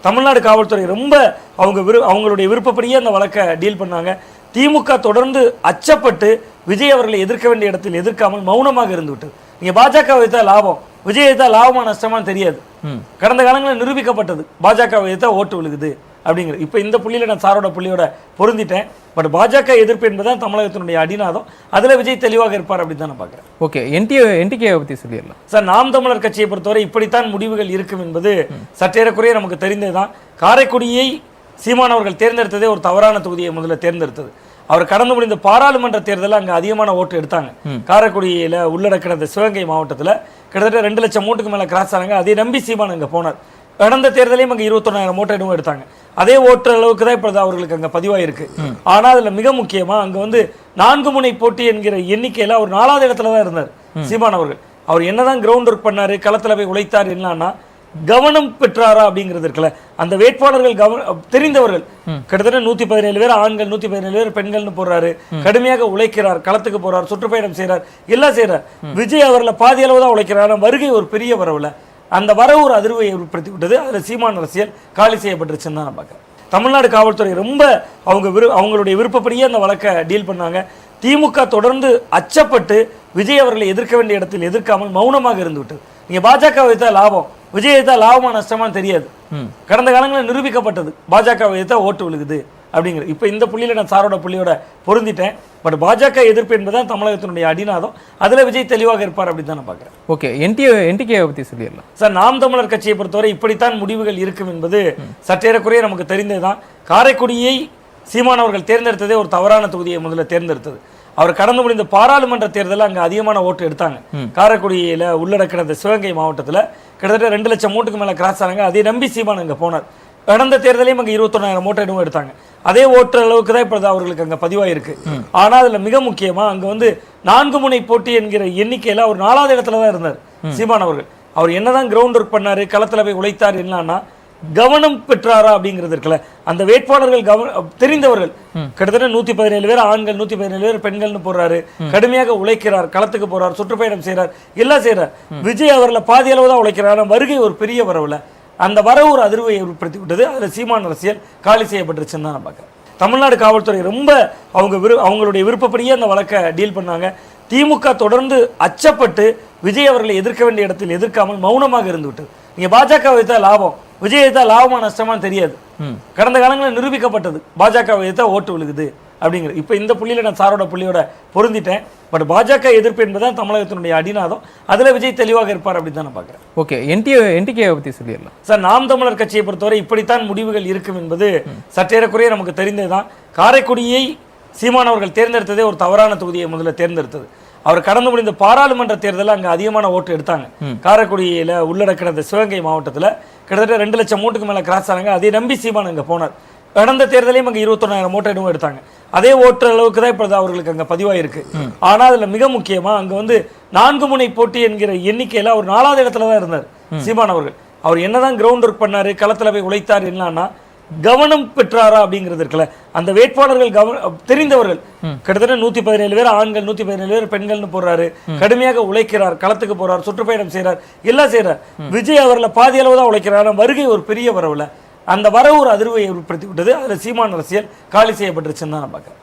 தமிழ்நாடு காவல்துறை ரொம்ப அவங்களுடைய விருப்பப்படியே அந்த வழக்கை டீல் பண்ணாங்க. திமுக தொடர்ந்து அச்சப்பட்டு விஜய் அவர்களை எதிர்க்க வேண்டிய இடத்தில் எதிர்க்காமல் மௌனமாக இருந்து விட்டது. நீங்க பாஜக வைத்தா லாபம், விஜய் வைத்தா லாபமா நஷ்டமானு தெரியாது. கடந்த காலங்களில் நிரூபிக்கப்பட்டது பாஜக வைத்தா ஓட்டு விழுகுது அப்படிங்கிறது. இப்போ இந்த புள்ளியில நான் சாரோட புள்ளியோட பொருந்திட்டேன். பட் பாஜக எதிர்ப்பு என்பதுதான் தமிழகத்தினுடைய அடிநாதம். அதுல விஜய் தெளிவாக இருப்பார் அப்படின்னு தான் நான் பார்க்குறேன். ஓகே, என்டிகே பற்றி சொல்லிடலாம் சார். நாம் தமிழர் கட்சியை பொறுத்தவரை இப்படித்தான் முடிவுகள் இருக்கும் என்பது சற்றேறக்குறைய நமக்கு தெரிந்ததுதான். காரைக்குடியை சீமானவர்கள் தேர்ந்தெடுத்ததே ஒரு தவறான தொகுதியை முதல்ல தேர்ந்தெடுத்தது. அவர் கடந்து முடிந்த பாராளுமன்ற தேர்தலில் அங்கே அதிகமான ஓட்டு எடுத்தாங்க. காரைக்குடியில் உள்ளடக்கிற சிவகங்கை மாவட்டத்தில் கிட்டத்தட்ட 2 லட்சம் ஓட்டுக்கு மேலே கிராஸ் ஆனாங்க. அதை நம்பி சீமான் அங்கே போனார். கடந்த தேர்தலையும் அங்கே 21,000 ஓட்டு என்னவோ எடுத்தாங்க. அதே ஓட்டு அளவுக்கு தான் இப்பொழுது அவர்களுக்கு அங்கே பதிவாயிருக்கு. ஆனால் அதில் மிக முக்கியமாக அங்கே 4 முனை போட்டி என்கிற எண்ணிக்கையில் அவர் 4வது இடத்துல தான் இருந்தார் சீமான் அவர்கள். அவர் என்னதான் கிரவுண்ட் ஒர்க் பண்ணாரு, களத்தில் போய் உழைத்தார் என்னன்னா கவனம் பெற்றாரா அப்படிங்கிறது இருக்குல்ல. அந்த வேட்பாளர்கள் தெரிந்தவர்கள் கிட்டத்தட்ட 117 பேர் ஆண்கள், 117 பேர் பெண்கள்னு போடுறாரு. கடுமையாக உழைக்கிறார், களத்துக்கு போறார், சுற்றுப்பயணம் செய்யறார், எல்லாம் செய்யறார். விஜய் அவர்ல பாதி அளவு தான் உழைக்கிறார். வருகை ஒரு பெரிய வரவுல அந்த வரவு ஒரு அதிர்வை ஏற்படுத்தி விட்டது. அதில் சீமான் அரசியல் காலி செய்யப்பட்டுருச்சுன்னு தான் நான் பார்க்குறேன். தமிழ்நாடு காவல்துறை ரொம்ப அவங்களுடைய விருப்பப்படியே அந்த வழக்கை டீல் பண்ணாங்க. திமுக தொடர்ந்து அச்சப்பட்டு விஜய் அவர்களை எதிர்க்க வேண்டிய இடத்தில் எதிர்க்காமல் மௌனமாக இருந்து விட்டது. நீங்க பாஜக வைத்தா லாபம், விஜய் வைத்தா லாபமா நஷ்டமானு தெரியாது. கடந்த காலங்களில் நிரூபிக்கப்பட்டது பாஜக வைத்தா ஓட்டு விழுகுது அப்படிங்கிறது. இப்போ இந்த புள்ளியில நான் சாரோட புள்ளியோட பொருந்திட்டேன். பட் பாஜக எதிர்ப்பு என்பதுதான் தமிழகத்தினுடைய அடிநாதம். அதுல விஜய் தெளிவாக இருப்பார் அப்படின்னு தான் நான் பார்க்குறேன். ஓகே, என்டிகே பற்றி சொல்லிடலாம் சார். நாம் தமிழர் கட்சியை பொறுத்தவரை இப்படித்தான் முடிவுகள் இருக்கும் என்பது சற்றேறக்குறைய நமக்கு தெரிந்ததுதான். காரைக்குடியை சீமானவர்கள் தேர்ந்தெடுத்ததே ஒரு தவறான தொகுதியை முதல்ல தேர்ந்தெடுத்தது. அவர் கடந்து முடிந்த பாராளுமன்ற தேர்தலில் அங்கே அதிகமான ஓட்டு எடுத்தாங்க. காரைக்குடியில் உள்ளடக்கிற சிவகங்கை மாவட்டத்தில் கிட்டத்தட்ட 2 லட்சம் ஓட்டுக்கு மேலே கிராஸ் ஆனாங்க. அதை நம்பி சீமான் அங்கே போனார். கடந்த தேர்தலையும் அங்கே 21,000 ஓட்டு என்னவோ எடுத்தாங்க. அதே ஓட்டு அளவுக்கு தான் இப்பொழுது அவர்களுக்கு அங்கே பதிவாயிருக்கு. ஆனால் அதில் மிக முக்கியமாக அங்கே 4 முனை போட்டி என்கிற எண்ணிக்கையில் அவர் 4வது இடத்துல தான் இருந்தார் சீமான் அவர்கள். அவர் என்னதான் கிரவுண்ட் ஒர்க் பண்ணாரு, களத்தில் போய் உழைத்தார் என்னன்னா கவனம் பெற்றாரா அப்படிங்கிறது இருக்குல்ல. அந்த வேட்பாளர்கள் தெரிந்தவர்கள் கிட்டத்தட்ட 117 பேர் ஆண்கள், 117 பேர் பெண்கள்னு போடுறாரு. கடுமையாக உழைக்கிறார், களத்துக்கு போறார், சுற்றுப்பயணம் செய்யறார், எல்லாம் செய்யறார். விஜய் அவர்ல பாதி அளவு தான் உழைக்கிறார். வருகை ஒரு பெரிய வரவுல அந்த வரவு ஒரு அதிர்வை ஏற்படுத்தி விட்டது. அதில் சீமான் அரசியல் காலி செய்யப்பட்டுருச்சுன்னு தான் நான் பார்க்குறேன். தமிழ்நாடு காவல்துறை ரொம்ப அவங்களுடைய விருப்பப்படியே அந்த வழக்கை டீல் பண்ணாங்க. திமுக தொடர்ந்து அச்சப்பட்டு விஜய் அவர்களை எதிர்க்க வேண்டிய இடத்தில் எதிர்க்காமல் மௌனமாக இருந்து விட்டது. நீங்க பாஜக வைத்தா லாபம், விஜய் வைத்தா லாபமா நஷ்டமானு தெரியாது. கடந்த காலங்களில் நிரூபிக்கப்பட்டது பாஜக வைத்தா ஓட்டு விழுகுது அப்படிங்கிறது. இப்போ இந்த புள்ளியில நான் சாரோட புள்ளியோட பொருந்திட்டேன். பட் பாஜக எதிர்ப்பு என்பதுதான் தமிழகத்தினுடைய அடிநாதம். அதுல விஜய் தெளிவாக இருப்பார் அப்படின்னு தான் நான் பார்க்குறேன். ஓகே, என்டிகே பற்றி சொல்லிடலாம் சார். நாம் தமிழர் கட்சியை பொறுத்தவரை இப்படித்தான் முடிவுகள் இருக்கும் என்பது சற்றேறக்குறைய நமக்கு தெரிந்ததுதான். காரைக்குடியை சீமானவர்கள் தேர்ந்தெடுத்ததே ஒரு தவறான தொகுதியை முதல்ல தேர்ந்தெடுத்தது. அவர் கடந்து முடிந்த பாராளுமன்ற தேர்தலில் அங்கே அதிகமான ஓட்டு எடுத்தாங்க. காரைக்குடியில் உள்ளடக்கிற சிவகங்கை மாவட்டத்தில் கிட்டத்தட்ட 2 லட்சம் ஓட்டுக்கு மேலே கிராஸ் ஆனாங்க. அதை நம்பி சீமான் அங்கே போனார். கடந்த தேர்தலையும் அங்கே 21,000 ஓட்டு என்னவோ எடுத்தாங்க. அதே ஓட்டு அளவுக்கு தான் இப்பொழுது அவர்களுக்கு அங்கே பதிவாயிருக்கு. ஆனால் அதில் மிக முக்கியமாக அங்கே 4 முனை போட்டி என்கிற எண்ணிக்கையில் அவர் 4வது இடத்துல தான் இருந்தார் சீமான் அவர்கள். அவர் என்னதான் கிரவுண்ட் ஒர்க் பண்ணாரு, களத்தில் போய் உழைத்தார் என்னன்னா கவனம் பெற்றாரா அப்படிங்கிறது இருக்குல்ல. அந்த வேட்பாளர்கள் தெரிந்தவர்கள் கிட்டத்தட்ட 117 பேர் ஆண்கள், 117 பேர் பெண்கள்னு போடுறாரு. கடுமையாக உழைக்கிறார், களத்துக்கு போறார், சுற்றுப்பயணம் செய்யறார், எல்லாம் செய்யறார். விஜய் அவர்ல பாதி அளவு தான் உழைக்கிறார். வருகை ஒரு பெரிய வரவுல அந்த வரவு ஒரு அதிர்வை ஏற்படுத்தி விட்டது. அதில் சீமான் அரசியல் காலி செய்யப்பட்டுருச்சுன்னு தான் நான் பார்க்குறேன்.